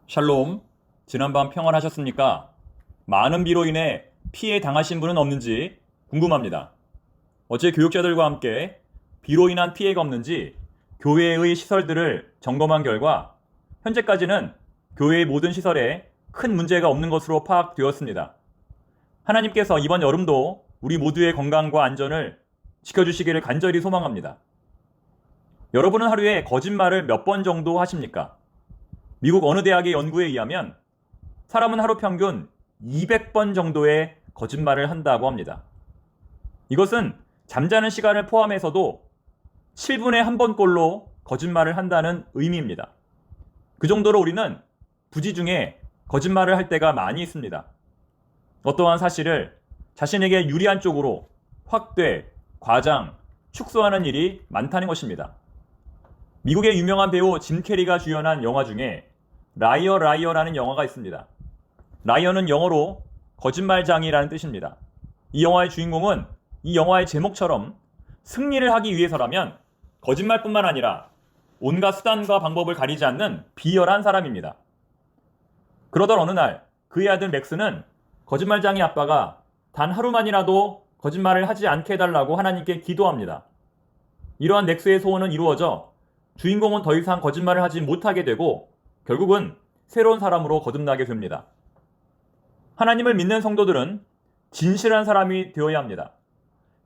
샬롬, 지난밤 평안하셨습니까? 많은 비로 인해 피해 당하신 분은 없는지 궁금합니다. 어제 교육자들과 함께 비로 인한 피해가 없는지 교회의 시설들을 점검한 결과 현재까지는 교회의 모든 시설에 큰 문제가 없는 것으로 파악되었습니다. 하나님께서 이번 여름도 우리 모두의 건강과 안전을 지켜주시기를 간절히 소망합니다. 여러분은 하루에 거짓말을 몇 번 정도 하십니까? 미국 어느 대학의 연구에 의하면 사람은 하루 평균 200번 정도의 거짓말을 한다고 합니다. 이것은 잠자는 시간을 포함해서도 7분에 한 번꼴로 거짓말을 한다는 의미입니다. 그 정도로 우리는 부지중에 거짓말을 할 때가 많이 있습니다. 어떠한 사실을 자신에게 유리한 쪽으로 확대, 과장, 축소하는 일이 많다는 것입니다. 미국의 유명한 배우 짐 캐리가 주연한 영화 중에 라이어 라이어라는 영화가 있습니다. 라이어는 영어로 거짓말장이라는 뜻입니다. 이 영화의 주인공은 이 영화의 제목처럼 승리를 하기 위해서라면 거짓말뿐만 아니라 온갖 수단과 방법을 가리지 않는 비열한 사람입니다. 그러던 어느 날 그의 아들 맥스는 거짓말장이 아빠가 단 하루만이라도 거짓말을 하지 않게 해달라고 하나님께 기도합니다. 이러한 맥스의 소원은 이루어져 주인공은 더 이상 거짓말을 하지 못하게 되고 결국은 새로운 사람으로 거듭나게 됩니다. 하나님을 믿는 성도들은 진실한 사람이 되어야 합니다.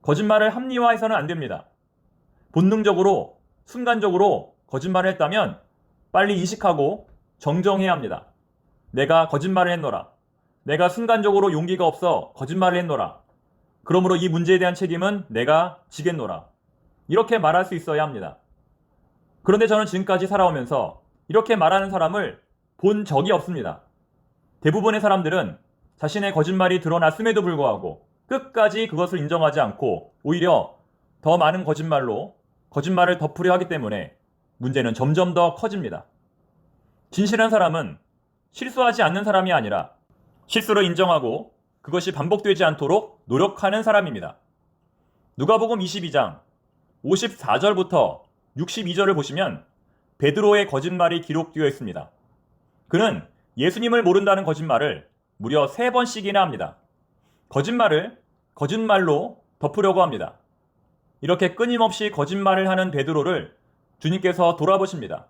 거짓말을 합리화해서는 안 됩니다. 본능적으로, 순간적으로 거짓말을 했다면 빨리 인식하고 정정해야 합니다. 내가 거짓말을 했노라. 내가 순간적으로 용기가 없어 거짓말을 했노라. 그러므로 이 문제에 대한 책임은 내가 지겠노라. 이렇게 말할 수 있어야 합니다. 그런데 저는 지금까지 살아오면서 이렇게 말하는 사람을 본 적이 없습니다. 대부분의 사람들은 자신의 거짓말이 드러났음에도 불구하고 끝까지 그것을 인정하지 않고 오히려 더 많은 거짓말로 거짓말을 덮으려 하기 때문에 문제는 점점 더 커집니다. 진실한 사람은 실수하지 않는 사람이 아니라 실수를 인정하고 그것이 반복되지 않도록 노력하는 사람입니다. 누가복음 22장 54절부터 62절을 보시면 베드로의 거짓말이 기록되어 있습니다. 그는 예수님을 모른다는 거짓말을 무려 3번씩이나 합니다. 거짓말을 거짓말로 덮으려고 합니다. 이렇게 끊임없이 거짓말을 하는 베드로를 주님께서 돌아보십니다.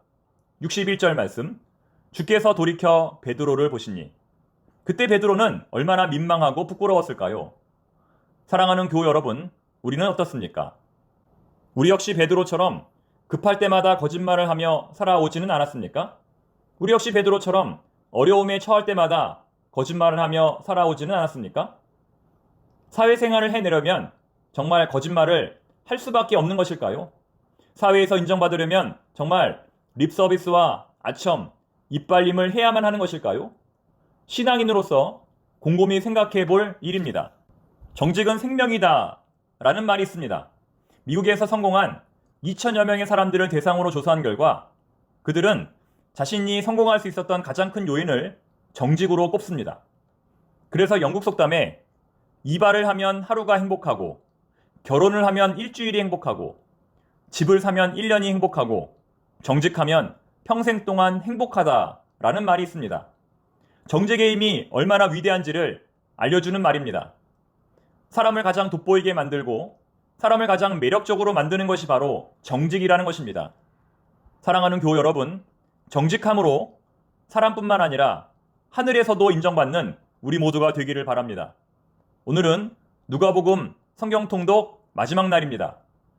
61절 말씀, 주께서 돌이켜 베드로를 보시니 그때 베드로는 얼마나 민망하고 부끄러웠을까요? 사랑하는 교우 여러분, 우리는 어떻습니까? 우리 역시 베드로처럼 급할 때마다 거짓말을 하며 살아오지는 않았습니까? 우리 역시 베드로처럼 어려움에 처할 때마다 거짓말을 하며 살아오지는 않았습니까? 사회생활을 해내려면 정말 거짓말을 할 수밖에 없는 것일까요? 사회에서 인정받으려면 정말 립서비스와 아첨, 이빨림을 해야만 하는 것일까요? 신앙인으로서 곰곰이 생각해 볼 일입니다. 정직은 생명이다 라는 말이 있습니다. 미국에서 성공한 2천여 명의 사람들을 대상으로 조사한 결과 그들은 자신이 성공할 수 있었던 가장 큰 요인을 정직으로 꼽습니다. 그래서 영국 속담에 이발을 하면 하루가 행복하고 결혼을 하면 일주일이 행복하고 집을 사면 1년이 행복하고 정직하면 평생 동안 행복하다라는 말이 있습니다. 정직의 힘이 얼마나 위대한지를 알려주는 말입니다. 사람을 가장 돋보이게 만들고 사람을 가장 매력적으로 만드는 것이 바로 정직이라는 것입니다. 사랑하는 교우 여러분, 정직함으로 사람뿐만 아니라 하늘에서도 인정받는 우리 모두가 되기를 바랍니다. 오늘은 누가복음 성경 통독 마지막 날입니다.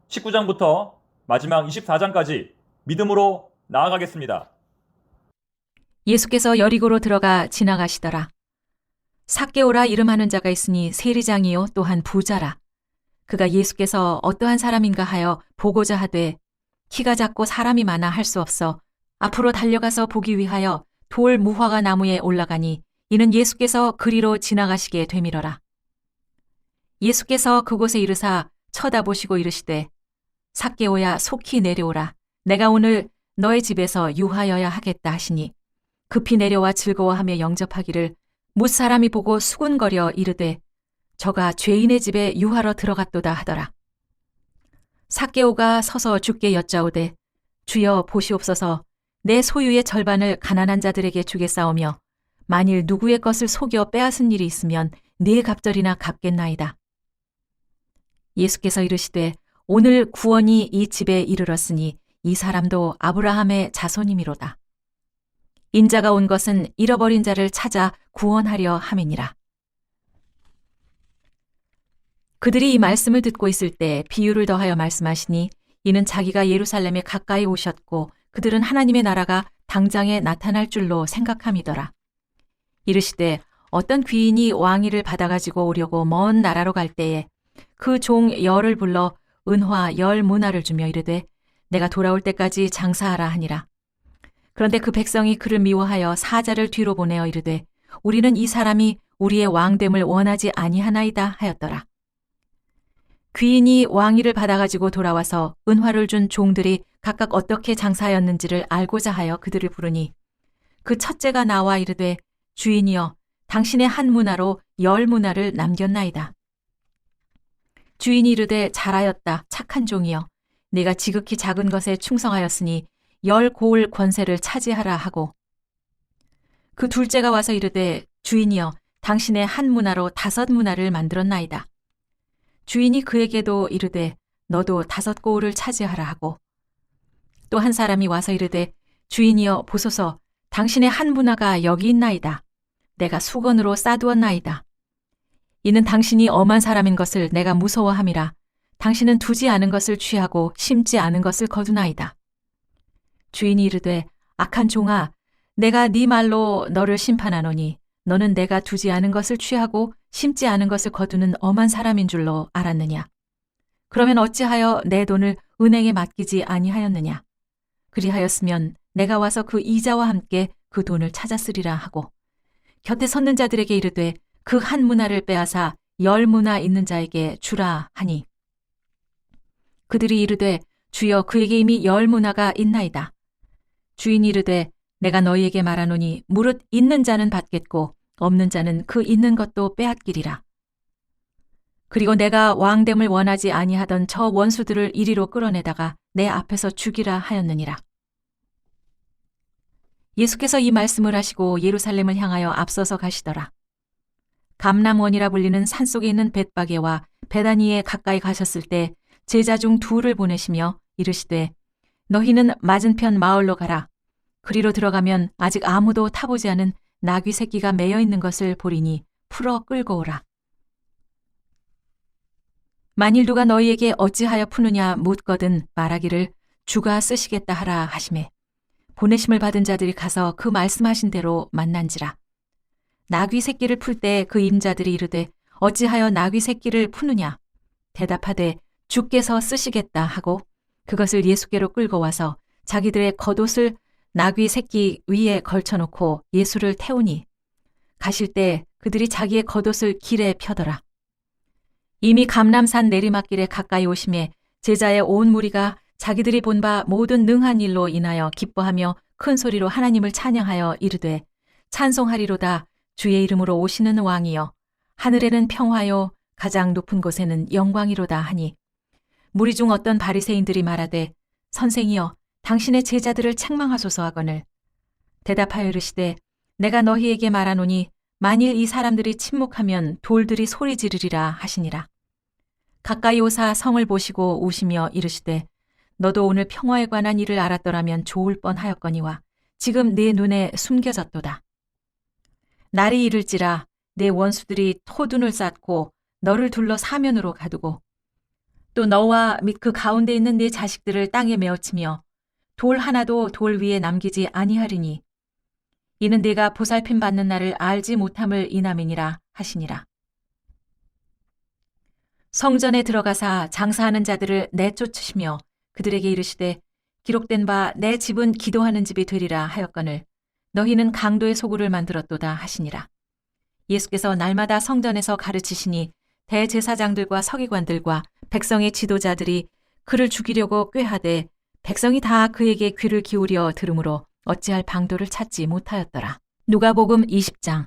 19장부터 마지막 24장까지 믿음으로 나아가겠습니다. 예수께서 여리고로 들어가 지나가시더라. 삭개오라 이름하는 자가 있으니 세리장이요 또한 부자라. 그가 예수께서 어떠한 사람인가 하여 보고자 하되 키가 작고 사람이 많아 할 수 없어 앞으로 달려가서 보기 위하여 돌 무화과 나무에 올라가니 이는 예수께서 그리로 지나가시게 되밀어라. 예수께서 그곳에 이르사 쳐다보시고 이르시되 삭개오야 속히 내려오라. 내가 오늘 너의 집에서 유하여야 하겠다 하시니 급히 내려와 즐거워하며 영접하기를 뭇사람이 보고 수군거려 이르되 저가 죄인의 집에 유하러 들어갔도다 하더라. 삭개오가 서서 주께 여짜오되 주여 보시옵소서 내 소유의 절반을 가난한 자들에게 주겠사오며 만일 누구의 것을 속여 빼앗은 일이 있으면 네 갑절이나 갚겠나이다. 예수께서 이르시되 오늘 구원이 이 집에 이르렀으니 이 사람도 아브라함의 자손이미로다. 인자가 온 것은 잃어버린 자를 찾아 구원하려 함이니라. 그들이 이 말씀을 듣고 있을 때 비유를 더하여 말씀하시니 이는 자기가 예루살렘에 가까이 오셨고 그들은 하나님의 나라가 당장에 나타날 줄로 생각함이더라. 이르시되 어떤 귀인이 왕위를 받아가지고 오려고 먼 나라로 갈 때에 그 종 열을 불러 은화 10문화를 주며 이르되 내가 돌아올 때까지 장사하라 하니라. 그런데 그 백성이 그를 미워하여 사자를 뒤로 보내어 이르되 우리는 이 사람이 우리의 왕됨을 원하지 아니하나이다 하였더라. 귀인이 왕위를 받아가지고 돌아와서 은화를 준 종들이 각각 어떻게 장사하였는지를 알고자 하여 그들을 부르니 그 첫째가 나와 이르되 주인이여 당신의 한 문화로 10문화를 남겼나이다. 주인이 이르되 잘하였다 착한 종이여 네가 지극히 작은 것에 충성하였으니 10고을 권세를 차지하라 하고 그 둘째가 와서 이르되 주인이여 당신의 한 문화로 5문화를 만들었나이다. 주인이 그에게도 이르되 너도 5고을을 차지하라 하고 또 한 사람이 와서 이르되 주인이여 보소서 당신의 한 문화가 여기 있나이다. 내가 수건으로 싸두었나이다. 이는 당신이 엄한 사람인 것을 내가 무서워함이라. 당신은 두지 않은 것을 취하고 심지 않은 것을 거두나이다. 주인이 이르되 악한 종아 내가 네 말로 너를 심판하노니 너는 내가 두지 않은 것을 취하고 심지 않은 것을 거두는 엄한 사람인 줄로 알았느냐. 그러면 어찌하여 내 돈을 은행에 맡기지 아니하였느냐. 그리하였으면 내가 와서 그 이자와 함께 그 돈을 찾았으리라 하고 곁에 섰는 자들에게 이르되 그 한 문화를 빼앗아 10문화 있는 자에게 주라 하니 그들이 이르되 주여 그에게 이미 10문화가 있나이다. 주인이 이르되 내가 너희에게 말하노니 무릇 있는 자는 받겠고 없는 자는 그 있는 것도 빼앗기리라. 그리고 내가 왕됨을 원하지 아니하던 저 원수들을 이리로 끌어내다가 내 앞에서 죽이라 하였느니라. 예수께서 이 말씀을 하시고 예루살렘을 향하여 앞서서 가시더라. 감람원이라 불리는 산속에 있는 벳바게와 베다니에 가까이 가셨을 때 제자 중 2를 보내시며 이르시되 너희는 맞은편 마을로 가라. 그리로 들어가면 아직 아무도 타보지 않은 나귀 새끼가 매여 있는 것을 보리니 풀어 끌고 오라. 만일 누가 너희에게 어찌하여 푸느냐 묻거든 말하기를 주가 쓰시겠다 하라 하시매 보내심을 받은 자들이 가서 그 말씀하신 대로 만난지라. 나귀 새끼를 풀 때 그 임자들이 이르되 어찌하여 나귀 새끼를 푸느냐 대답하되 주께서 쓰시겠다 하고 그것을 예수께로 끌고 와서 자기들의 겉옷을 나귀 새끼 위에 걸쳐놓고 예수를 태우니 가실 때 그들이 자기의 겉옷을 길에 펴더라. 이미 감람산 내리막길에 가까이 오심에 제자의 온 무리가 자기들이 본 바 모든 능한 일로 인하여 기뻐하며 큰 소리로 하나님을 찬양하여 이르되 찬송하리로다 주의 이름으로 오시는 왕이여 하늘에는 평화요 가장 높은 곳에는 영광이로다 하니 무리 중 어떤 바리새인들이 말하되 선생이여 당신의 제자들을 책망하소서 하거늘 대답하여 이르시되 내가 너희에게 말하노니 만일 이 사람들이 침묵하면 돌들이 소리 지르리라 하시니라. 가까이 오사 성을 보시고 우시며 이르시되 너도 오늘 평화에 관한 일을 알았더라면 좋을 뻔하였거니와 지금 네 눈에 숨겨졌도다. 날이 이를지라 내 원수들이 토둔을 쌓고 너를 둘러 사면으로 가두고 또 너와 및 그 가운데 있는 네 자식들을 땅에 메어치며 돌 하나도 돌 위에 남기지 아니하리니 이는 네가 보살핌 받는 날을 알지 못함을 인함이니라 하시니라. 성전에 들어가사 장사하는 자들을 내쫓으시며 그들에게 이르시되 기록된 바 내 집은 기도하는 집이 되리라 하였거늘 너희는 강도의 소굴을 만들었도다 하시니라. 예수께서 날마다 성전에서 가르치시니 대제사장들과 서기관들과 백성의 지도자들이 그를 죽이려고 꾀하되 백성이 다 그에게 귀를 기울여 들으므로 어찌할 방도를 찾지 못하였더라. 누가복음 20장.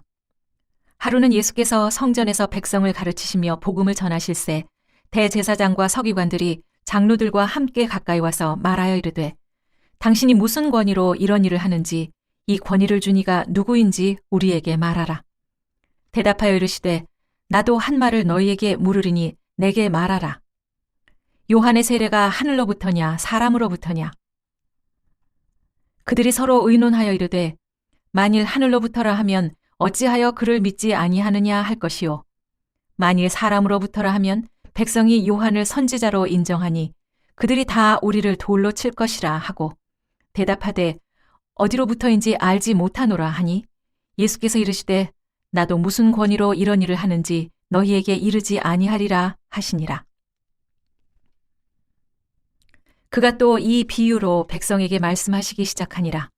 하루는 예수께서 성전에서 백성을 가르치시며 복음을 전하실새 대제사장과 서기관들이 장로들과 함께 가까이 와서 말하여 이르되 당신이 무슨 권위로 이런 일을 하는지 이 권위를 준 이가 누구인지 우리에게 말하라. 대답하여 이르시되 나도 한 말을 너희에게 물으리니 내게 말하라. 요한의 세례가 하늘로부터냐 사람으로부터냐? 그들이 서로 의논하여 이르되 만일 하늘로부터라 하면 어찌하여 그를 믿지 아니하느냐 할 것이요. 만일 사람으로부터라 하면 백성이 요한을 선지자로 인정하니 그들이 다 우리를 돌로 칠 것이라 하고 대답하되 어디로부터인지 알지 못하노라 하니 예수께서 이르시되 나도 무슨 권위로 이런 일을 하는지 너희에게 이르지 아니하리라 하시니라. 그가 또 이 비유로 백성에게 말씀하시기 시작하니라.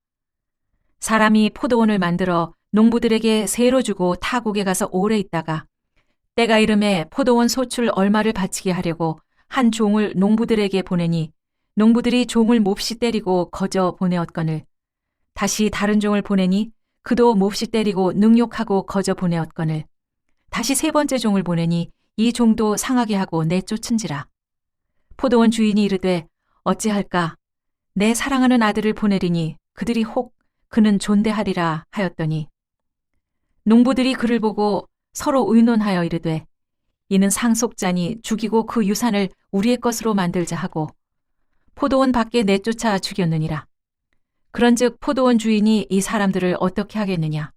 사람이 포도원을 만들어 농부들에게 세로 주고 타국에 가서 오래 있다가 때가 이름에 포도원 소출 얼마를 바치게 하려고 한 종을 농부들에게 보내니 농부들이 종을 몹시 때리고 거저 보내었거늘 다시 다른 종을 보내니 그도 몹시 때리고 능욕하고 거저 보내었거늘 다시 세 번째 종을 보내니 이 종도 상하게 하고 내쫓은지라. 포도원 주인이 이르되 어찌할까 내 사랑하는 아들을 보내리니 그들이 혹 그는 존대하리라 하였더니 농부들이 그를 보고 서로 의논하여 이르되 이는 상속자니 죽이고 그 유산을 우리의 것으로 만들자 하고 포도원 밖에 내쫓아 죽였느니라. 그런즉 포도원 주인이 이 사람들을 어떻게 하겠느냐?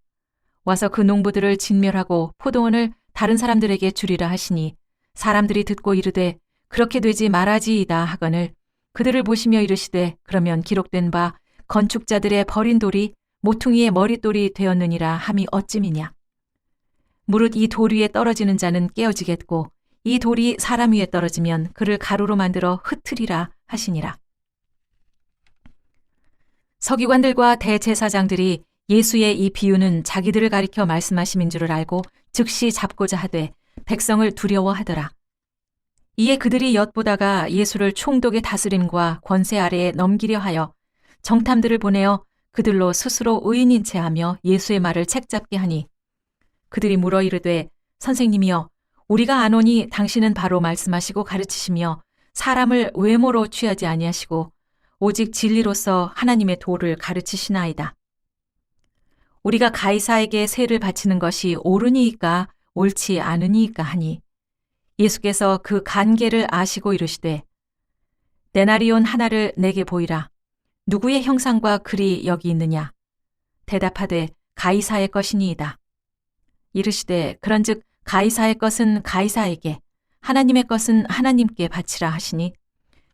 와서 그 농부들을 진멸하고 포도원을 다른 사람들에게 주리라 하시니 사람들이 듣고 이르되 그렇게 되지 말아지이다 하거늘 그들을 보시며 이르시되 그러면 기록된 바 건축자들의 버린 돌이 모퉁이의 머릿돌이 되었느니라 함이 어찌미냐? 무릇 이 돌 위에 떨어지는 자는 깨어지겠고 이 돌이 사람 위에 떨어지면 그를 가루로 만들어 흩으리라 하시니라. 서기관들과 대제사장들이 예수의 이 비유는 자기들을 가리켜 말씀하심인 줄을 알고 즉시 잡고자 하되 백성을 두려워하더라. 이에 그들이 엿보다가 예수를 총독의 다스림과 권세 아래에 넘기려 하여 정탐들을 보내어 그들로 스스로 의인인 채 하며 예수의 말을 책잡게 하니 그들이 물어 이르되 선생님이여 우리가 아노니 당신은 바로 말씀하시고 가르치시며 사람을 외모로 취하지 아니하시고 오직 진리로서 하나님의 도를 가르치시나이다. 우리가 가이사에게 세를 바치는 것이 옳으니이까 옳지 않으니이까 하니 예수께서 그 간계를 아시고 이르시되 데나리온 하나를 내게 보이라. 누구의 형상과 글이 여기 있느냐? 대답하되 가이사의 것이니이다. 이르시되 그런즉 가이사의 것은 가이사에게 하나님의 것은 하나님께 바치라 하시니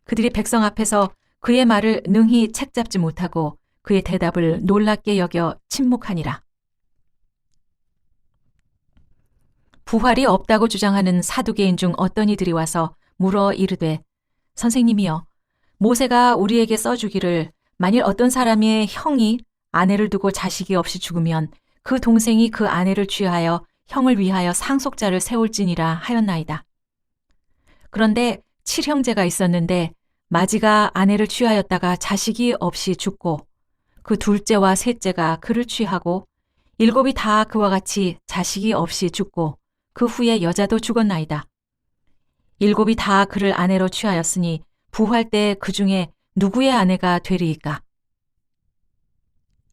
그들이 백성 앞에서 그의 말을 능히 책잡지 못하고 그의 대답을 놀랍게 여겨 침묵하니라. 부활이 없다고 주장하는 사두개인 중 어떤 이들이 와서 물어 이르되 선생님이여 모세가 우리에게 써주기를 만일 어떤 사람의 형이 아내를 두고 자식이 없이 죽으면 그 동생이 그 아내를 취하여 형을 위하여 상속자를 세울지니라 하였나이다. 그런데 7형제가 있었는데 마지가 아내를 취하였다가 자식이 없이 죽고 그 둘째와 셋째가 그를 취하고 7이 다 그와 같이 자식이 없이 죽고 그 후에 여자도 죽었나이다. 7이 다 그를 아내로 취하였으니 부활 때 그 중에 누구의 아내가 되리이까?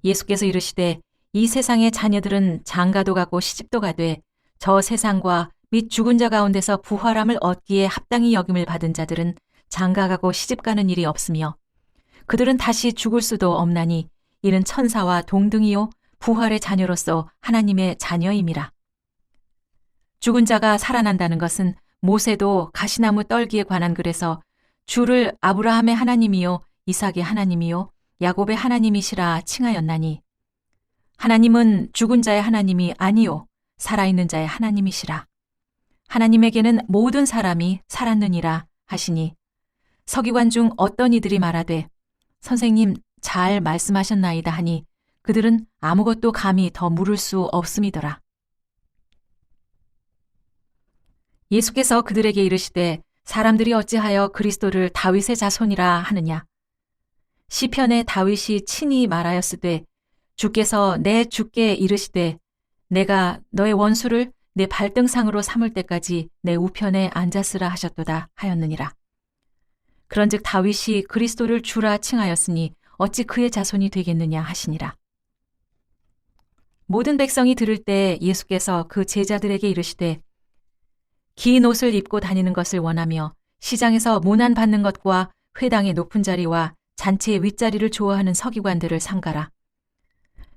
예수께서 이르시되 이 세상의 자녀들은 장가도 가고 시집도 가되 저 세상과 및 죽은 자 가운데서 부활함을 얻기에 합당히 여김을 받은 자들은 장가가고 시집가는 일이 없으며 그들은 다시 죽을 수도 없나니 이는 천사와 동등이요 부활의 자녀로서 하나님의 자녀임이라. 죽은 자가 살아난다는 것은 모세도 가시나무 떨기에 관한 글에서 주를 아브라함의 하나님이요 이삭의 하나님이요 야곱의 하나님이시라 칭하였나니 하나님은 죽은 자의 하나님이 아니요 살아있는 자의 하나님이시라. 하나님에게는 모든 사람이 살았느니라 하시니 서기관 중 어떤 이들이 말하되 선생님 잘 말씀하셨나이다 하니 그들은 아무것도 감히 더 물을 수 없음이더라. 예수께서 그들에게 이르시되 사람들이 어찌하여 그리스도를 다윗의 자손이라 하느냐? 시편에 다윗이 친히 말하였으되 주께서 내 주께 이르시되 내가 너의 원수를 내 발등상으로 삼을 때까지 내 우편에 앉았으라 하셨도다 하였느니라. 그런즉 다윗이 그리스도를 주라 칭하였으니 어찌 그의 자손이 되겠느냐 하시니라. 모든 백성이 들을 때 예수께서 그 제자들에게 이르시되 긴 옷을 입고 다니는 것을 원하며 시장에서 문안 받는 것과 회당의 높은 자리와 잔치의 윗자리를 좋아하는 서기관들을 삼가라.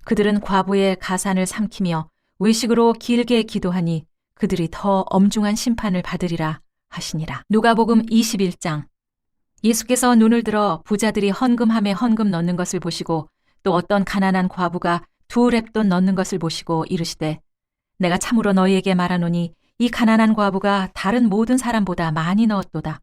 그들은 과부의 가산을 삼키며 외식으로 길게 기도하니 그들이 더 엄중한 심판을 받으리라 하시니라. 누가복음 21장. 예수께서 눈을 들어 부자들이 헌금함에 헌금 넣는 것을 보시고 또 어떤 가난한 과부가 2렙돈 넣는 것을 보시고 이르시되 내가 참으로 너희에게 말하노니 이 가난한 과부가 다른 모든 사람보다 많이 넣었도다.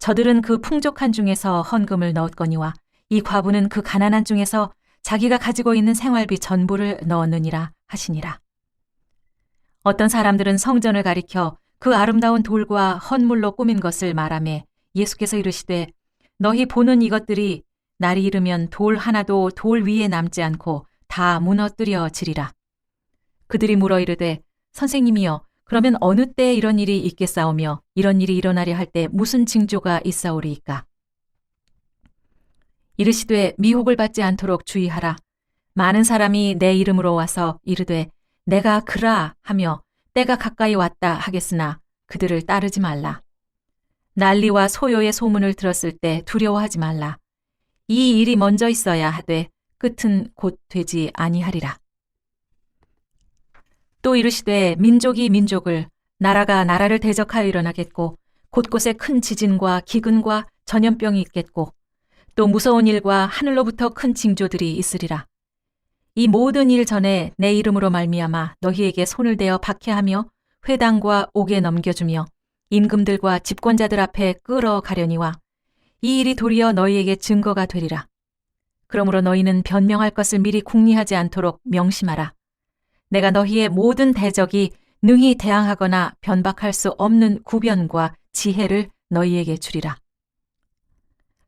저들은 그 풍족한 중에서 헌금을 넣었거니와 이 과부는 그 가난한 중에서 자기가 가지고 있는 생활비 전부를 넣었느니라 하시니라. 어떤 사람들은 성전을 가리켜 그 아름다운 돌과 헌물로 꾸민 것을 말하며 예수께서 이르시되 너희 보는 이것들이 날이 이르면 돌 하나도 돌 위에 남지 않고 다 무너뜨려지리라. 그들이 물어 이르되 선생님이여 그러면 어느 때에 이런 일이 있겠사오며 이런 일이 일어나려 할 때 무슨 징조가 있사오리이까? 이르시되 미혹을 받지 않도록 주의하라. 많은 사람이 내 이름으로 와서 이르되 내가 그라 하며 때가 가까이 왔다 하겠으나 그들을 따르지 말라. 난리와 소요의 소문을 들었을 때 두려워하지 말라. 이 일이 먼저 있어야 하되 끝은 곧 되지 아니하리라. 또 이르시되 민족이 민족을 나라가 나라를 대적하여 일어나겠고 곳곳에 큰 지진과 기근과 전염병이 있겠고 또 무서운 일과 하늘로부터 큰 징조들이 있으리라. 이 모든 일 전에 내 이름으로 말미암아 너희에게 손을 대어 박해하며 회당과 옥에 넘겨주며 임금들과 집권자들 앞에 끌어가려니와 이 일이 도리어 너희에게 증거가 되리라. 그러므로 너희는 변명할 것을 미리 궁리하지 않도록 명심하라. 내가 너희의 모든 대적이 능히 대항하거나 변박할 수 없는 구변과 지혜를 너희에게 주리라.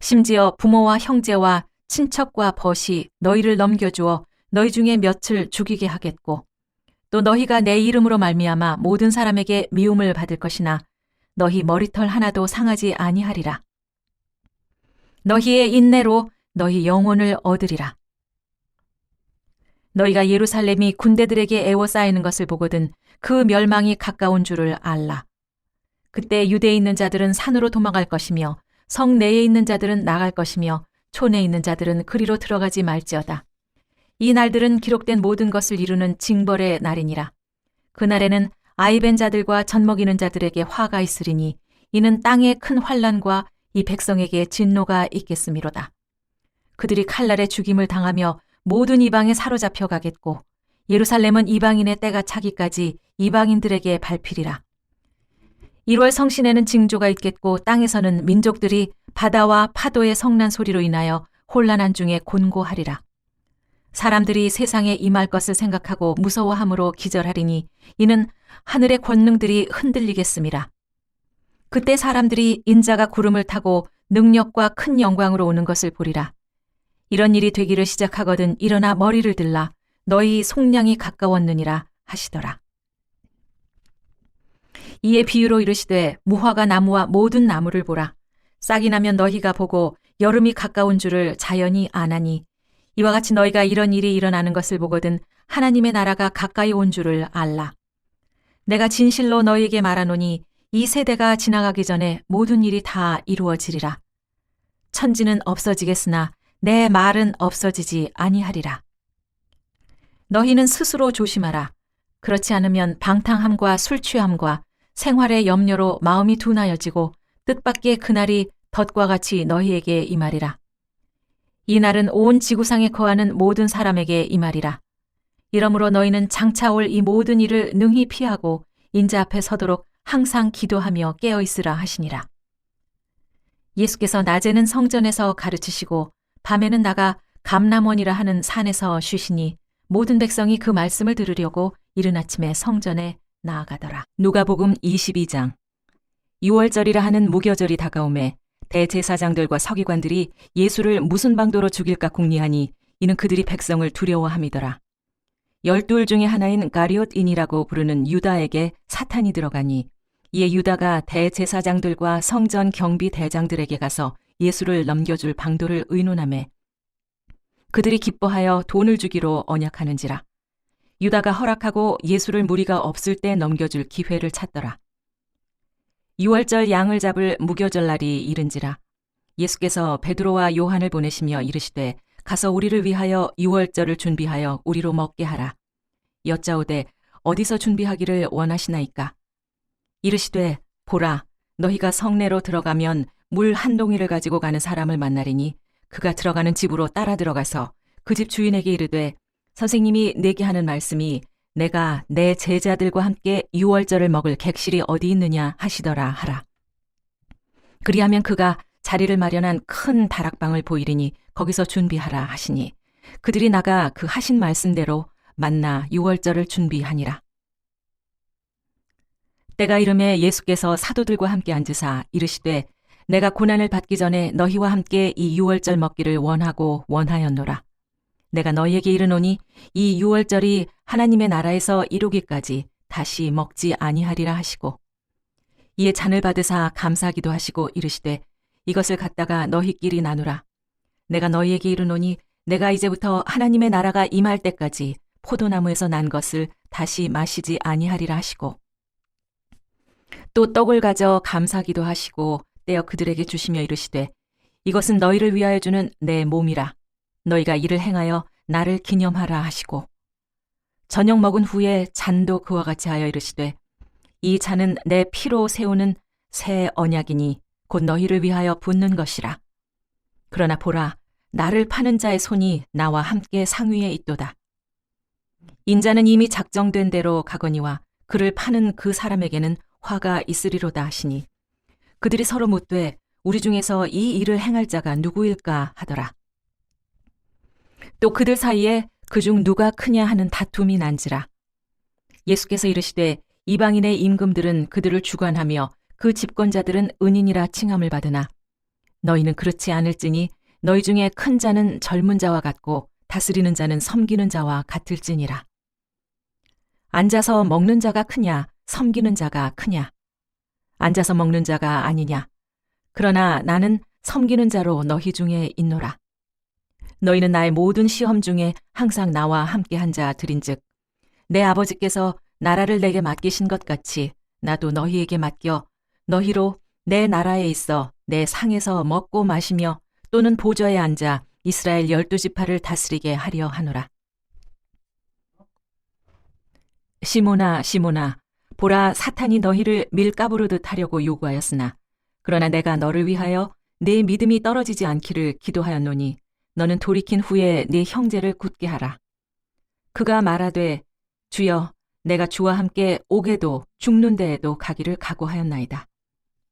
심지어 부모와 형제와 친척과 벗이 너희를 넘겨주어 너희 중에 몇을 죽이게 하겠고 또 너희가 내 이름으로 말미암아 모든 사람에게 미움을 받을 것이나 너희 머리털 하나도 상하지 아니하리라. 너희의 인내로 너희 영혼을 얻으리라. 너희가 예루살렘이 군대들에게 애워싸이는 것을 보거든 그 멸망이 가까운 줄을 알라. 그때 유대에 있는 자들은 산으로 도망할 것이며 성 내에 있는 자들은 나갈 것이며 촌에 있는 자들은 그리로 들어가지 말지어다. 이 날들은 기록된 모든 것을 이루는 징벌의 날이니라. 그날에는 아이벤 자들과 젖먹이는 자들에게 화가 있으리니 이는 땅에 큰 환난과 이 백성에게 진노가 있겠음이로다. 그들이 칼날에 죽임을 당하며 모든 이방에 사로잡혀 가겠고 예루살렘은 이방인의 때가 차기까지 이방인들에게 밟히리라. 1월 성신에는 징조가 있겠고 땅에서는 민족들이 바다와 파도의 성난 소리로 인하여 혼란한 중에 곤고하리라. 사람들이 세상에 임할 것을 생각하고 무서워함으로 기절하리니 이는 하늘의 권능들이 흔들리겠음이라. 그때 사람들이 인자가 구름을 타고 능력과 큰 영광으로 오는 것을 보리라. 이런 일이 되기를 시작하거든 일어나 머리를 들라 너희 속량이 가까웠느니라 하시더라. 이에 비유로 이르시되 무화과 나무와 모든 나무를 보라. 싹이 나면 너희가 보고 여름이 가까운 줄을 자연히 아나니 이와 같이 너희가 이런 일이 일어나는 것을 보거든 하나님의 나라가 가까이 온 줄을 알라. 내가 진실로 너희에게 말하노니 이 세대가 지나가기 전에 모든 일이 다 이루어지리라. 천지는 없어지겠으나 내 말은 없어지지 아니하리라. 너희는 스스로 조심하라. 그렇지 않으면 방탕함과 술 취함과 생활의 염려로 마음이 둔하여지고 뜻밖의 그날이 덫과 같이 너희에게 임하리라. 이 날은 온 지구상에 거하는 모든 사람에게 임하리라. 이러므로 너희는 장차 올 이 모든 일을 능히 피하고 인자 앞에 서도록 항상 기도하며 깨어있으라 하시니라. 예수께서 낮에는 성전에서 가르치시고 밤에는 나가 감람원이라 하는 산에서 쉬시니 모든 백성이 그 말씀을 들으려고 이른 아침에 성전에 나아가더라. 누가복음 22장. 6월절이라 하는 무교절이 다가오매 대제사장들과 서기관들이 예수를 무슨 방도로 죽일까 궁리하니 이는 그들이 백성을 두려워함이더라. 12을 중에 하나인 가리옷인이라고 부르는 유다에게 사탄이 들어가니 이에 유다가 대제사장들과 성전 경비 대장들에게 가서 예수를 넘겨줄 방도를 의논하매 그들이 기뻐하여 돈을 주기로 언약하는지라. 유다가 허락하고 예수를 무리가 없을 때 넘겨줄 기회를 찾더라. 유월절 양을 잡을 무교절 날이 이른지라. 예수께서 베드로와 요한을 보내시며 이르시되 가서 우리를 위하여 유월절을 준비하여 우리로 먹게 하라. 여짜오되 어디서 준비하기를 원하시나이까? 이르시되 보라, 너희가 성내로 들어가면 물 한 동이를 가지고 가는 사람을 만나리니 그가 들어가는 집으로 따라 들어가서 그 집 주인에게 이르되 선생님이 내게 하는 말씀이 내가 내 제자들과 함께 유월절을 먹을 객실이 어디 있느냐 하시더라 하라. 그리하면 그가 자리를 마련한 큰 다락방을 보이리니 거기서 준비하라 하시니 그들이 나가 그 하신 말씀대로 만나 유월절을 준비하니라. 때가 이름에 예수께서 사도들과 함께 앉으사 이르시되 내가 고난을 받기 전에 너희와 함께 이 유월절 먹기를 원하고 원하였노라. 내가 너희에게 이르노니 이 유월절이 하나님의 나라에서 이루기까지 다시 먹지 아니하리라 하시고 이에 잔을 받으사 감사기도 하시고 이르시되 이것을 갖다가 너희끼리 나누라. 내가 너희에게 이르노니 내가 이제부터 하나님의 나라가 임할 때까지 포도나무에서 난 것을 다시 마시지 아니하리라 하시고 또 떡을 가져 감사기도 하시고 떼어 그들에게 주시며 이르시되 이것은 너희를 위하여 주는 내 몸이라. 너희가 이를 행하여 나를 기념하라 하시고 저녁 먹은 후에 잔도 그와 같이 하여 이르시되 이 잔은 내 피로 세우는 새 언약이니 곧 너희를 위하여 붓는 것이라. 그러나 보라, 나를 파는 자의 손이 나와 함께 상위에 있도다. 인자는 이미 작정된 대로 가거니와 그를 파는 그 사람에게는 화가 있으리로다 하시니 그들이 서로 묻되 우리 중에서 이 일을 행할 자가 누구일까 하더라. 또 그들 사이에 그중 누가 크냐 하는 다툼이 난지라. 예수께서 이르시되 이방인의 임금들은 그들을 주관하며 그 집권자들은 은인이라 칭함을 받으나 너희는 그렇지 않을지니 너희 중에 큰 자는 젊은 자와 같고 다스리는 자는 섬기는 자와 같을지니라. 앉아서 먹는 자가 크냐 섬기는 자가 크냐? 앉아서 먹는 자가 아니냐? 그러나 나는 섬기는 자로 너희 중에 있노라. 너희는 나의 모든 시험 중에 항상 나와 함께 한 자들인즉 내 아버지께서 나라를 내게 맡기신 것 같이 나도 너희에게 맡겨 너희로 내 나라에 있어 내 상에서 먹고 마시며 또는 보좌에 앉아 이스라엘 12지파를 다스리게 하려 하노라. 시몬아 시몬아 보라 사탄이 너희를 밀가부르듯 하려고 요구하였으나 그러나 내가 너를 위하여 네 믿음이 떨어지지 않기를 기도하였노니 너는 돌이킨 후에 네 형제를 굳게 하라. 그가 말하되 주여 내가 주와 함께 옥에도 죽는 데에도 가기를 각오하였나이다.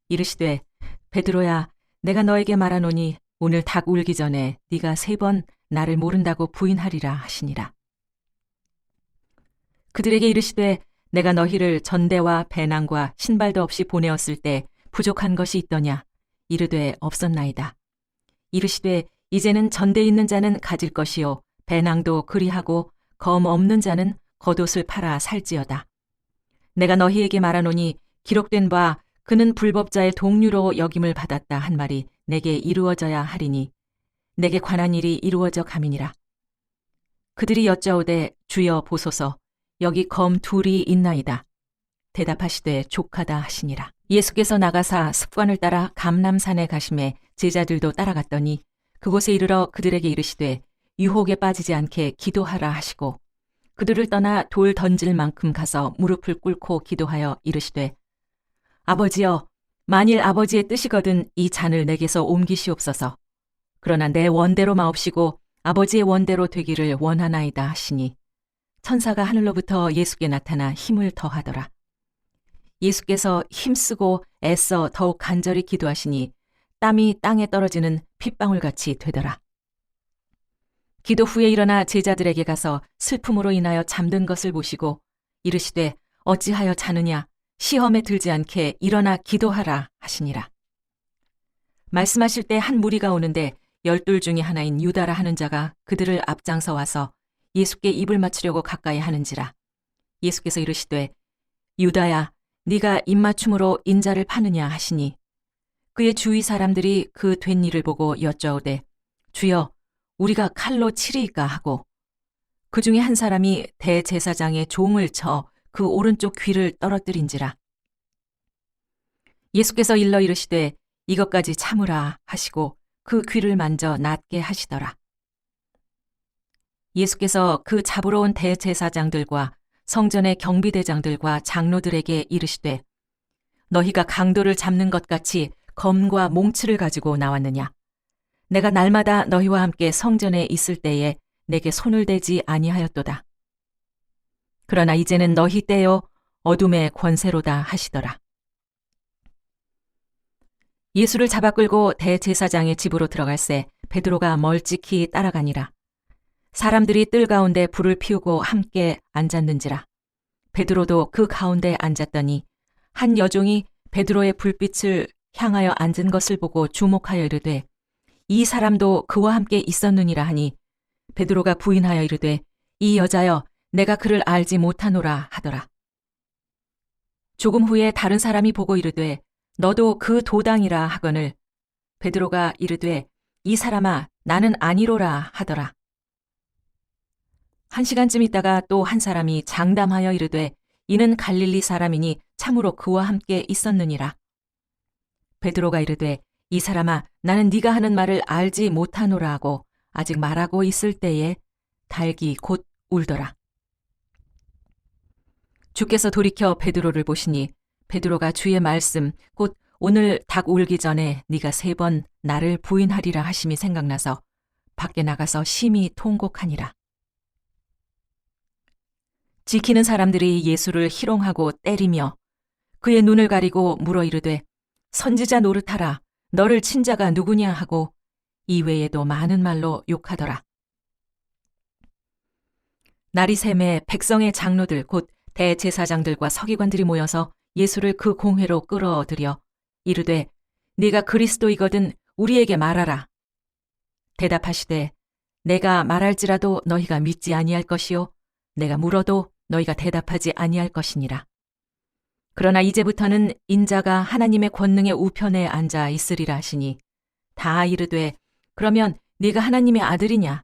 이르시되 베드로야 내가 너에게 말하노니 오늘 닭 울기 전에 네가 3번 나를 모른다고 부인하리라 하시니라. 그들에게 이르시되 내가 너희를 전대와 배낭과 신발도 없이 보내었을 때 부족한 것이 있더냐? 이르되 없었나이다. 이르시되 이제는 전대 있는 자는 가질 것이요 배낭도 그리하고 검 없는 자는 겉옷을 팔아 살지어다. 내가 너희에게 말하노니 기록된 바 그는 불법자의 동류로 역임을 받았다 한 말이 내게 이루어져야 하리니 내게 관한 일이 이루어져 가미니라. 그들이 여짜오되 주여 보소서 여기 검 2이 있나이다. 대답하시되 족하다 하시니라. 예수께서 나가사 습관을 따라 감람산에 가심에 제자들도 따라갔더니 그곳에 이르러 그들에게 이르시되 유혹에 빠지지 않게 기도하라 하시고 그들을 떠나 돌 던질 만큼 가서 무릎을 꿇고 기도하여 이르시되 아버지여 만일 아버지의 뜻이거든 이 잔을 내게서 옮기시옵소서. 그러나 내 원대로 마옵시고 아버지의 원대로 되기를 원하나이다 하시니 천사가 하늘로부터 예수께 나타나 힘을 더하더라. 예수께서 힘쓰고 애써 더욱 간절히 기도하시니 땀이 땅에 떨어지는 핏방울같이 되더라. 기도 후에 일어나 제자들에게 가서 슬픔으로 인하여 잠든 것을 보시고 이르시되 어찌하여 자느냐 시험에 들지 않게 일어나 기도하라 하시니라. 말씀하실 때 한 무리가 오는데 12 중에 하나인 유다라 하는 자가 그들을 앞장서 와서 예수께 입을 맞추려고 가까이 하는지라. 예수께서 이르시되 유다야 네가 입맞춤으로 인자를 파느냐 하시니 그의 주위 사람들이 그 된 일을 보고 여짜오되 주여 우리가 칼로 치리이까 하고 그 중에 한 사람이 대제사장의 종을 쳐 그 오른쪽 귀를 떨어뜨린지라. 예수께서 일러 이르시되 이것까지 참으라 하시고 그 귀를 만져 낫게 하시더라. 예수께서 그 잡으러 온 대제사장들과 성전의 경비대장들과 장로들에게 이르시되 너희가 강도를 잡는 것 같이 검과 몽치를 가지고 나왔느냐? 내가 날마다 너희와 함께 성전에 있을 때에 내게 손을 대지 아니하였도다. 그러나 이제는 너희 때요 어둠의 권세로다 하시더라. 예수를 잡아 끌고 대제사장의 집으로 들어갈새 베드로가 멀찍이 따라가니라. 사람들이 뜰 가운데 불을 피우고 함께 앉았는지라. 베드로도 그 가운데 앉았더니 한 여종이 베드로의 불빛을 향하여 앉은 것을 보고 주목하여 이르되 이 사람도 그와 함께 있었느니라 하니 베드로가 부인하여 이르되 이 여자여 내가 그를 알지 못하노라 하더라. 조금 후에 다른 사람이 보고 이르되 너도 그 도당이라 하거늘 베드로가 이르되 이 사람아 나는 아니로라 하더라. 1시간쯤 있다가 또 한 사람이 장담하여 이르되 이는 갈릴리 사람이니 참으로 그와 함께 있었느니라. 베드로가 이르되 이 사람아 나는 네가 하는 말을 알지 못하노라 하고 아직 말하고 있을 때에 닭이 곧 울더라. 주께서 돌이켜 베드로를 보시니 베드로가 주의 말씀 곧 오늘 닭 울기 전에 네가 3번 나를 부인하리라 하심이 생각나서 밖에 나가서 심히 통곡하니라. 지키는 사람들이 예수를 희롱하고 때리며 그의 눈을 가리고 물어 이르되 선지자 노릇하라 너를 친 자가 누구냐 하고 이외에도 많은 말로 욕하더라. 날이 새매 백성의 장로들 곧 대제사장들과 서기관들이 모여서 예수를 그 공회로 끌어들여 이르되 네가 그리스도이거든 우리에게 말하라. 대답하시되 내가 말할지라도 너희가 믿지 아니할 것이요 내가 물어도 너희가 대답하지 아니할 것이니라. 그러나 이제부터는 인자가 하나님의 권능의 우편에 앉아 있으리라 하시니 다 이르되 그러면 네가 하나님의 아들이냐?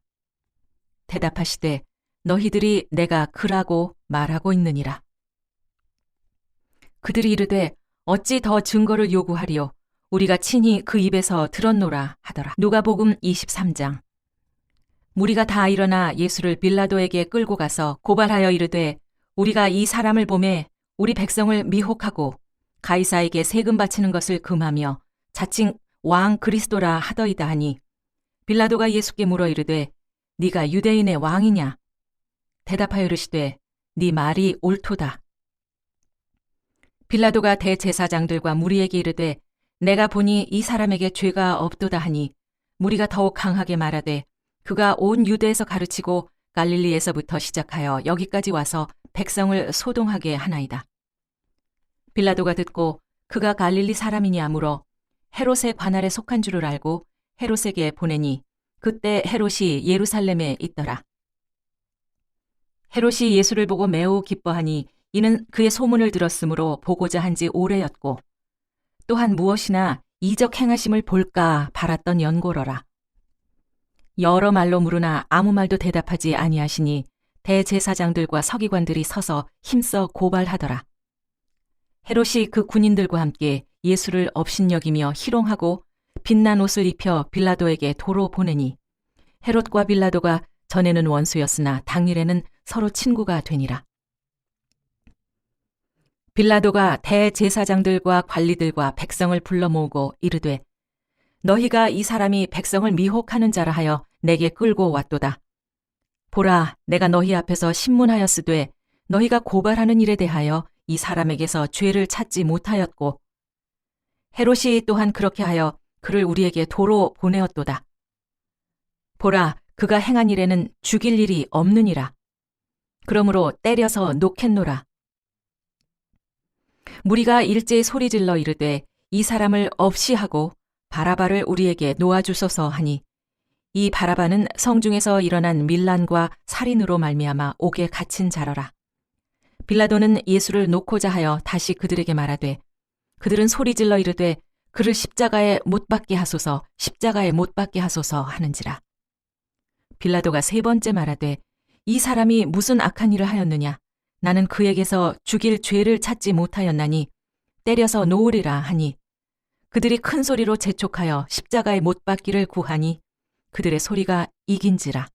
대답하시되 너희들이 내가 그라고 말하고 있느니라. 그들이 이르되 어찌 더 증거를 요구하리요? 우리가 친히 그 입에서 들었노라 하더라. 누가복음 23장. 무리가 다 일어나 예수를 빌라도에게 끌고 가서 고발하여 이르되 우리가 이 사람을 보매 우리 백성을 미혹하고 가이사에게 세금 바치는 것을 금하며 자칭 왕 그리스도라 하더이다 하니 빌라도가 예수께 물어 이르되 네가 유대인의 왕이냐? 대답하여 이르시되 네 말이 옳도다. 빌라도가 대제사장들과 무리에게 이르되 내가 보니 이 사람에게 죄가 없도다 하니 무리가 더욱 강하게 말하되 그가 온 유대에서 가르치고 갈릴리에서부터 시작하여 여기까지 와서 백성을 소동하게 하나이다. 빌라도가 듣고 그가 갈릴리 사람이냐 물어 헤롯의 관할에 속한 줄을 알고 헤롯에게 보내니 그때 헤롯이 예루살렘에 있더라. 헤롯이 예수를 보고 매우 기뻐하니 이는 그의 소문을 들었으므로 보고자 한 지 오래였고 또한 무엇이나 이적 행하심을 볼까 바랐던 연고로라. 여러 말로 물으나 아무 말도 대답하지 아니하시니 대제사장들과 서기관들이 서서 힘써 고발하더라. 헤롯이 그 군인들과 함께 예수를 업신여기며 희롱하고 빛난 옷을 입혀 빌라도에게 도로 보내니 헤롯과 빌라도가 전에는 원수였으나 당일에는 서로 친구가 되니라. 빌라도가 대제사장들과 관리들과 백성을 불러 모으고 이르되 너희가 이 사람이 백성을 미혹하는 자라 하여 내게 끌고 왔도다. 보라, 내가 너희 앞에서 신문하였으되 너희가 고발하는 일에 대하여 이 사람에게서 죄를 찾지 못하였고 헤롯이 또한 그렇게 하여 그를 우리에게 도로 보내었도다. 보라, 그가 행한 일에는 죽일 일이 없느니라. 그러므로 때려서 놓겠노라. 무리가 일제히 소리질러 이르되 이 사람을 없이 하고 바라바를 우리에게 놓아주소서 하니 이 바라바는 성중에서 일어난 밀란과 살인으로 말미암아 옥에 갇힌 자러라. 빌라도는 예수를 놓고자 하여 다시 그들에게 말하되 그들은 소리질러 이르되 그를 십자가에 못 박게 하소서 십자가에 못 박게 하소서 하는지라. 빌라도가 세 번째 말하되 이 사람이 무슨 악한 일을 하였느냐? 나는 그에게서 죽일 죄를 찾지 못하였나니 때려서 놓으리라 하니 그들이 큰 소리로 재촉하여 십자가에 못 박기를 구하니 그들의 소리가 이긴지라.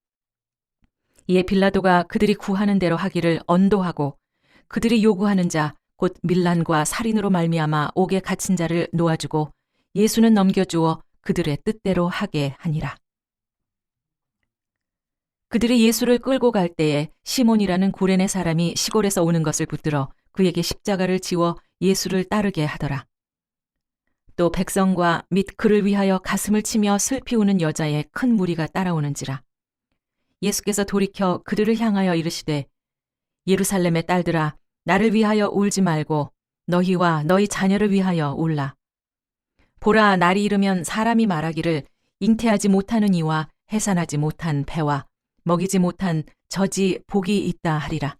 이에 빌라도가 그들이 구하는 대로 하기를 언도하고 그들이 요구하는 자 곧 밀란과 살인으로 말미암아 옥에 갇힌 자를 놓아주고 예수는 넘겨주어 그들의 뜻대로 하게 하니라. 그들이 예수를 끌고 갈 때에 시몬이라는 구레네 사람이 시골에서 오는 것을 붙들어 그에게 십자가를 지워 예수를 따르게 하더라. 또 백성과 및 그를 위하여 가슴을 치며 슬피 우는 여자의 큰 무리가 따라오는지라. 예수께서 돌이켜 그들을 향하여 이르시되 예루살렘의 딸들아 나를 위하여 울지 말고 너희와 너희 자녀를 위하여 울라. 보라 날이 이르면 사람이 말하기를 잉태하지 못하는 이와 해산하지 못한 배와 먹이지 못한 젖이 복이 있다 하리라.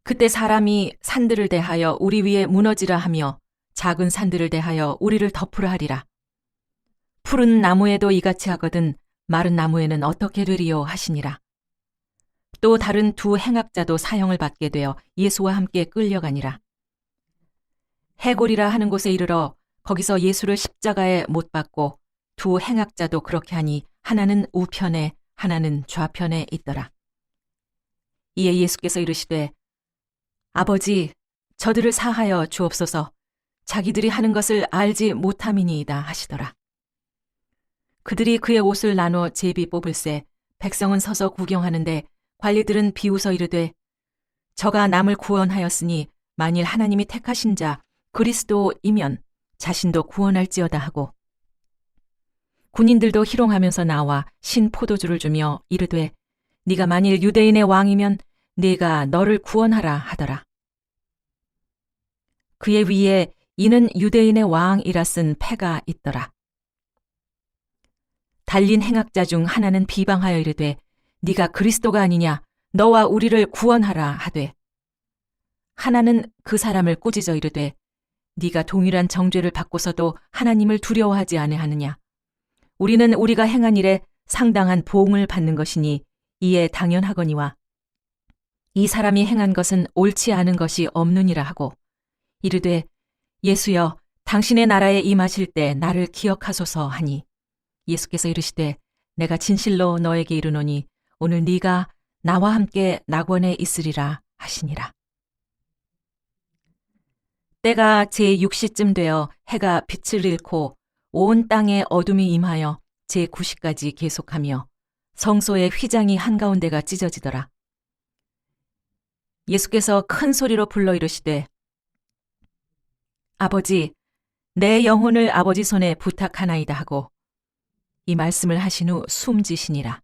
그때 사람이 산들을 대하여 우리 위에 무너지라 하며 작은 산들을 대하여 우리를 덮으라 하리라. 푸른 나무에도 이같이 하거든 마른 나무에는 어떻게 되리요 하시니라. 또 다른 두 행악자도 사형을 받게 되어 예수와 함께 끌려가니라. 해골이라 하는 곳에 이르러 거기서 예수를 십자가에 못 박고 두 행악자도 그렇게 하니 하나는 우편에 하나는 좌편에 있더라. 이에 예수께서 이르시되 아버지 저들을 사하여 주옵소서 자기들이 하는 것을 알지 못함이니이다 하시더라. 그들이 그의 옷을 나눠 제비 뽑을새 백성은 서서 구경하는데 관리들은 비웃어 이르되 저가 남을 구원하였으니 만일 하나님이 택하신 자 그리스도이면 자신도 구원할지어다 하고 군인들도 희롱하면서 나와 신 포도주를 주며 이르되 네가 만일 유대인의 왕이면 네가 너를 구원하라 하더라. 그의 위에 이는 유대인의 왕이라 쓴 패가 있더라. 달린 행악자 중 하나는 비방하여 이르되 네가 그리스도가 아니냐 너와 우리를 구원하라 하되 하나는 그 사람을 꾸짖어 이르되 네가 동일한 정죄를 받고서도 하나님을 두려워하지 아니하느냐 우리는 우리가 행한 일에 상당한 보응을 받는 것이니 이에 당연하거니와 이 사람이 행한 것은 옳지 않은 것이 없느니라 하고 이르되 예수여 당신의 나라에 임하실 때 나를 기억하소서 하니 예수께서 이르시되 내가 진실로 너에게 이르노니 오늘 네가 나와 함께 낙원에 있으리라 하시니라. 때가 제6시쯤 되어 해가 빛을 잃고 온 땅에 어둠이 임하여 제9시까지 계속하며 성소의 휘장이 한가운데가 찢어지더라. 예수께서 큰 소리로 불러 이르시되 아버지 내 영혼을 아버지 손에 부탁하나이다 하고 이 말씀을 하신 후 숨지시니라.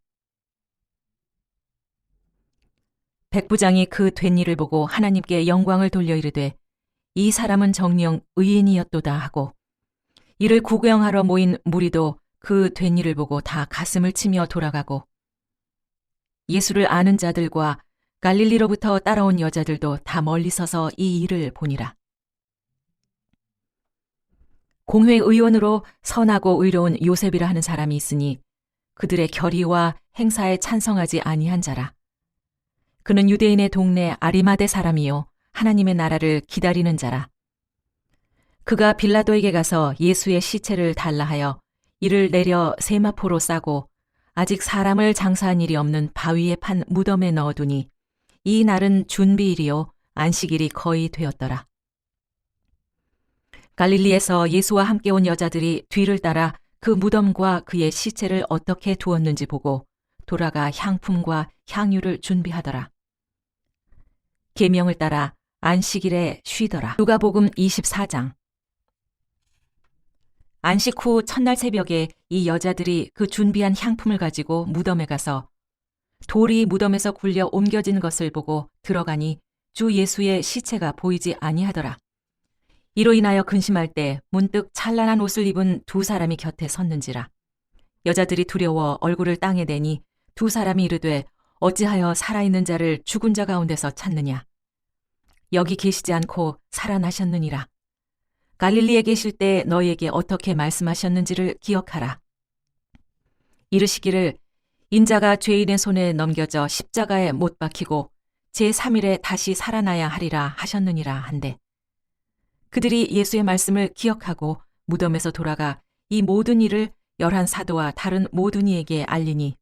백부장이 그 된 일을 보고 하나님께 영광을 돌려 이르되 이 사람은 정녕 의인이었도다 하고 이를 구경하러 모인 무리도 그 된 일을 보고 다 가슴을 치며 돌아가고 예수를 아는 자들과 갈릴리로부터 따라온 여자들도 다 멀리 서서 이 일을 보니라. 공회 의원으로 선하고 의로운 요셉이라 하는 사람이 있으니 그들의 결의와 행사에 찬성하지 아니한 자라. 그는 유대인의 동네 아리마대 사람이요 하나님의 나라를 기다리는 자라. 그가 빌라도에게 가서 예수의 시체를 달라 하여 이를 내려 세마포로 싸고 아직 사람을 장사한 일이 없는 바위에 판 무덤에 넣어두니 이 날은 준비일이요 안식일이 거의 되었더라. 갈릴리에서 예수와 함께 온 여자들이 뒤를 따라 그 무덤과 그의 시체를 어떻게 두었는지 보고 돌아가 향품과 향유를 준비하더라. 계명을 따라 안식일에 쉬더라. 누가복음 24장. 안식 후 첫날 새벽에 이 여자들이 그 준비한 향품을 가지고 무덤에 가서 돌이 무덤에서 굴려 옮겨진 것을 보고 들어가니 주 예수의 시체가 보이지 아니하더라. 이로 인하여 근심할 때 문득 찬란한 옷을 입은 두 사람이 곁에 섰는지라. 여자들이 두려워 얼굴을 땅에 대니 두 사람이 이르되 어찌하여 살아있는 자를 죽은 자 가운데서 찾느냐. 여기 계시지 않고 살아나셨느니라. 갈릴리에 계실 때 너희에게 어떻게 말씀하셨는지를 기억하라. 이르시기를 인자가 죄인의 손에 넘겨져 십자가에 못 박히고 제3일에 다시 살아나야 하리라 하셨느니라 한데 그들이 예수의 말씀을 기억하고 무덤에서 돌아가 이 모든 일을 11 사도와 다른 모든 이에게 알리니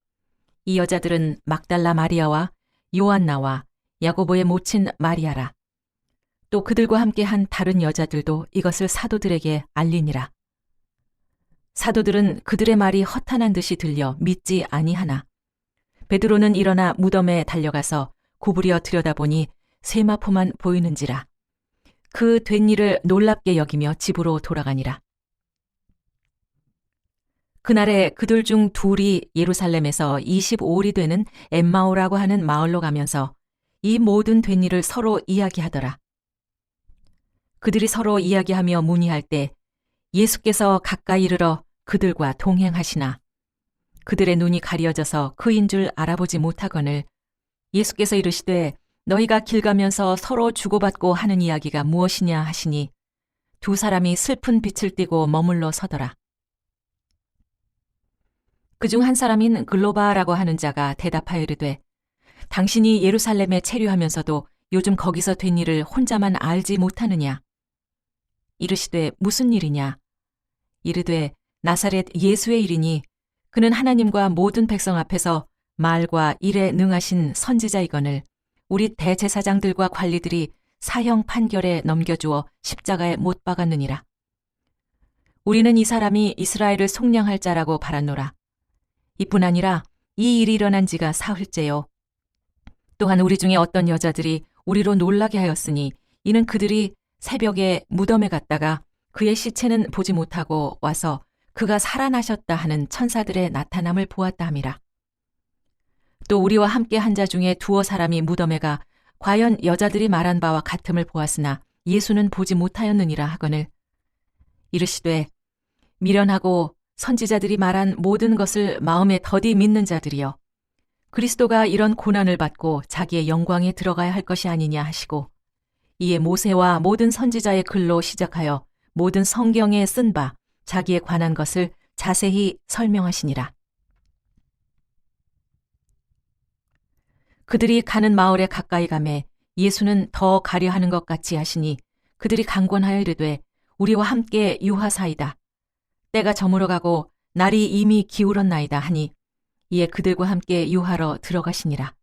이 여자들은 막달라 마리아와 요한나와 야고보의 모친 마리아라. 또 그들과 함께 한 다른 여자들도 이것을 사도들에게 알리니라. 사도들은 그들의 말이 허탄한 듯이 들려 믿지 아니하나 베드로는 일어나 무덤에 달려가서 구부려 들여다보니 세마포만 보이는지라. 그 된 일을 놀랍게 여기며 집으로 돌아가니라. 그날에 그들 중 둘이 예루살렘에서 25일이 되는 엠마오라고 하는 마을로 가면서 이 모든 된 일을 서로 이야기하더라. 그들이 서로 이야기하며 문의할 때 예수께서 가까이 이르러 그들과 동행하시나 그들의 눈이 가려져서 그인 줄 알아보지 못하거늘 예수께서 이르시되 너희가 길 가면서 서로 주고받고 하는 이야기가 무엇이냐 하시니 두 사람이 슬픈 빛을 띠고 머물러 서더라. 그중 한 사람인 글로바라고 하는 자가 대답하여 이르되 당신이 예루살렘에 체류하면서도 요즘 거기서 된 일을 혼자만 알지 못하느냐? 이르시되 무슨 일이냐? 이르되 나사렛 예수의 일이니 그는 하나님과 모든 백성 앞에서 말과 일에 능하신 선지자이거늘 우리 대제사장들과 관리들이 사형 판결에 넘겨주어 십자가에 못 박았느니라. 우리는 이 사람이 이스라엘을 속량할 자라고 바랐노라. 이뿐 아니라 이 일이 일어난 지가 사흘째요. 또한 우리 중에 어떤 여자들이 우리로 놀라게 하였으니 이는 그들이 새벽에 무덤에 갔다가 그의 시체는 보지 못하고 와서 그가 살아나셨다 하는 천사들의 나타남을 보았다 함이라. 또 우리와 함께 한 자 중에 두어 사람이 무덤에 가 과연 여자들이 말한 바와 같음을 보았으나 예수는 보지 못하였느니라 하거늘 이르시되 미련하고 선지자들이 말한 모든 것을 마음에 더디 믿는 자들이여 그리스도가 이런 고난을 받고 자기의 영광에 들어가야 할 것이 아니냐 하시고 이에 모세와 모든 선지자의 글로 시작하여 모든 성경에 쓴 바 자기에 관한 것을 자세히 설명하시니라. 그들이 가는 마을에 가까이 가매 예수는 더 가려 하는 것 같이 하시니 그들이 강권하여 이르되 우리와 함께 유하사이다. 때가 저물어 가고 날이 이미 기울었나이다 하니 이에 그들과 함께 유하러 들어가시니라.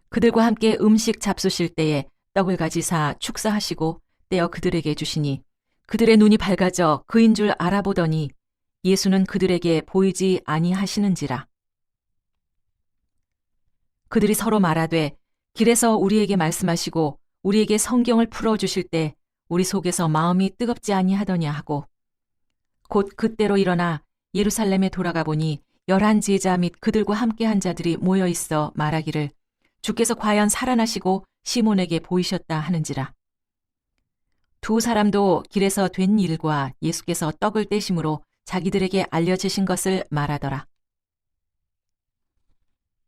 그들과 함께 음식 잡수실 때에 떡을 가지사 축사하시고 떼어 그들에게 주시니 그들의 눈이 밝아져 그인 줄 알아보더니 예수는 그들에게 보이지 아니하시는지라. 그들이 서로 말하되 길에서 우리에게 말씀하시고 우리에게 성경을 풀어주실 때 우리 속에서 마음이 뜨겁지 아니하더냐 하고 곧 그때로 일어나 예루살렘에 돌아가 보니 11 제자 및 그들과 함께 한 자들이 모여 있어 말하기를 주께서 과연 살아나시고 시몬에게 보이셨다 하는지라. 두 사람도 길에서 된 일과 예수께서 떡을 떼심으로 자기들에게 알려주신 것을 말하더라.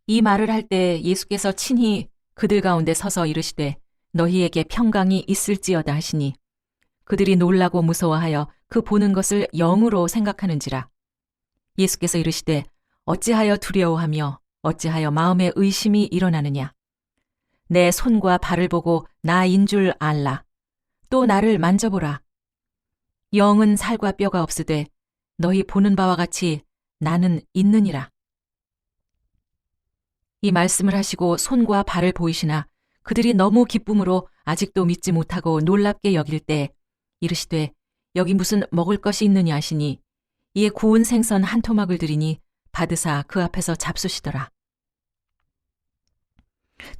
이 말을 할 때 예수께서 친히 그들 가운데 서서 이르시되 너희에게 평강이 있을지어다 하시니 그들이 놀라고 무서워하여 그 보는 것을 영으로 생각하는지라. 예수께서 이르시되 어찌하여 두려워하며 어찌하여 마음에 의심이 일어나느냐. 내 손과 발을 보고 나인 줄 알라. 또 나를 만져보라. 영은 살과 뼈가 없으되 너희 보는 바와 같이 나는 있느니라. 이 말씀을 하시고 손과 발을 보이시나 그들이 너무 기쁨으로 아직도 믿지 못하고 놀랍게 여길 때 이르시되 여기 무슨 먹을 것이 있느냐 하시니 이에 구운 생선 한 토막을 드리니 받으사 그 앞에서 잡수시더라.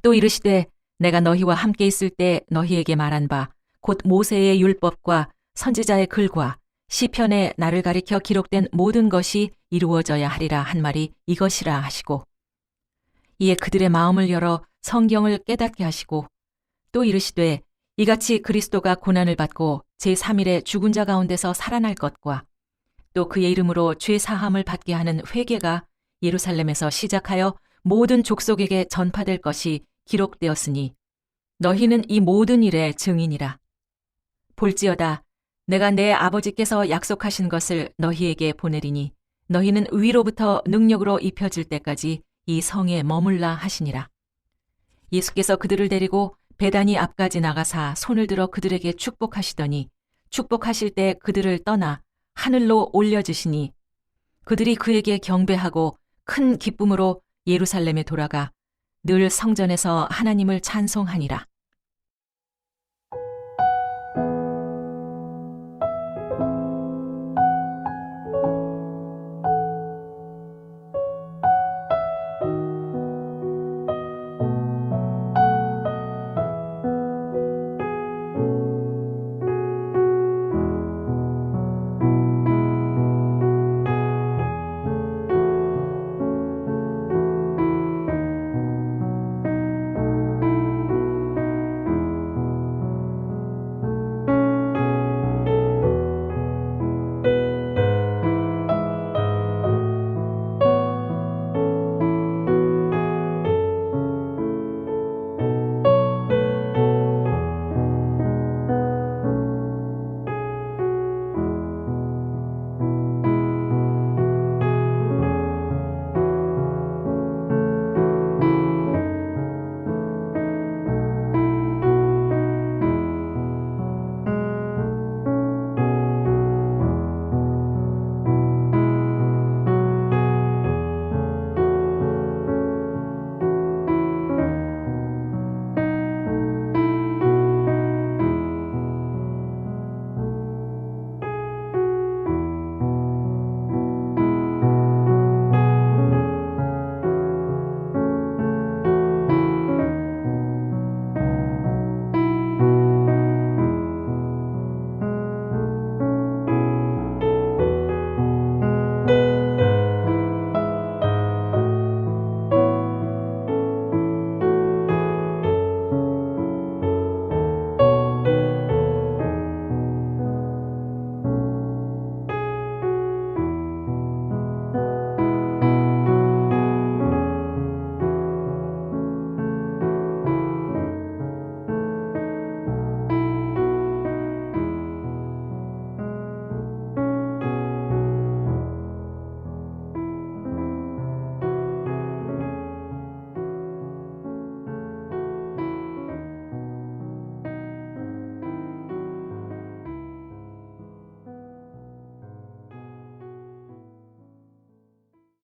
또 이르시되 내가 너희와 함께 있을 때 너희에게 말한 바 곧 모세의 율법과 선지자의 글과 시편에 나를 가리켜 기록된 모든 것이 이루어져야 하리라 한 말이 이것이라 하시고 이에 그들의 마음을 열어 성경을 깨닫게 하시고 또 이르시되 이같이 그리스도가 고난을 받고 제3일에 죽은 자 가운데서 살아날 것과 또 그의 이름으로 죄 사함을 받게 하는 회개가 예루살렘에서 시작하여 모든 족속에게 전파될 것이 기록되었으니 너희는 이 모든 일의 증인이라. 볼지어다 내가 내 아버지께서 약속하신 것을 너희에게 보내리니 너희는 위로부터 능력으로 입혀질 때까지 이 성에 머물라 하시니라. 예수께서 그들을 데리고 베다니 앞까지 나가사 손을 들어 그들에게 축복하시더니 축복하실 때 그들을 떠나 하늘로 올려주시니 그들이 그에게 경배하고 큰 기쁨으로 예루살렘에 돌아가 늘 성전에서 하나님을 찬송하니라.